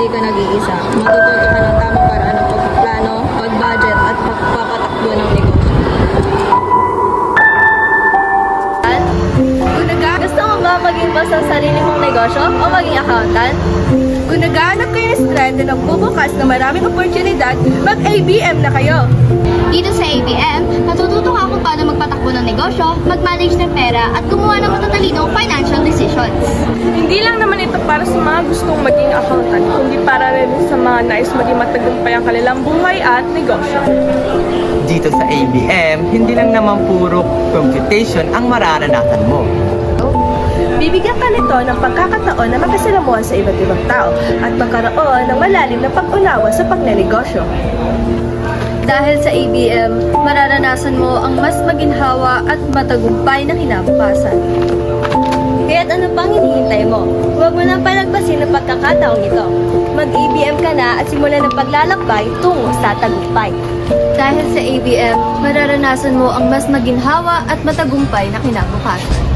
hindi ka nag-iisa. Matututo ka ng tamang paraan ng pagpaplano, pag-budget at pagpapatakbo ng negosyo. Gusto mo ba maging boss ng sarili mong negosyo o maging accountant? Kung naghahanap kayo ng strand na nagbubukas na maraming oportunidad, mag-ABM na kayo. Dito sa ABM, matututo ka kung paano magpatakbo ng negosyo, mag-manage ng pera at gumawa ng matatalinong financial decisions. Hindi lang naman ito para sa mga gustong maging accountant, kundi para rin sa mga nais maging matagumpay ang kanilang buhay at negosyo. Dito sa ABM, hindi lang naman puro computation ang mararanasan mo. Bibigyan ka nito ng pagkakataon na makasalamuhan sa iba't ibang tao at magkaroon ng malalim na pag-unawa sa pagnenegosyo. Dahil sa ABM, mararanasan mo ang mas maginhawa at matagumpay na kinabukasan. Kaya't ano pang hinihintay mo? Huwag mo nang palagpasin ang pagkakataong ito. Mag-ABM ka na at simulan ng paglalakbay tungo sa tagumpay. Dahil sa ABM, mararanasan mo ang mas maginhawa at matagumpay na kinabukasan.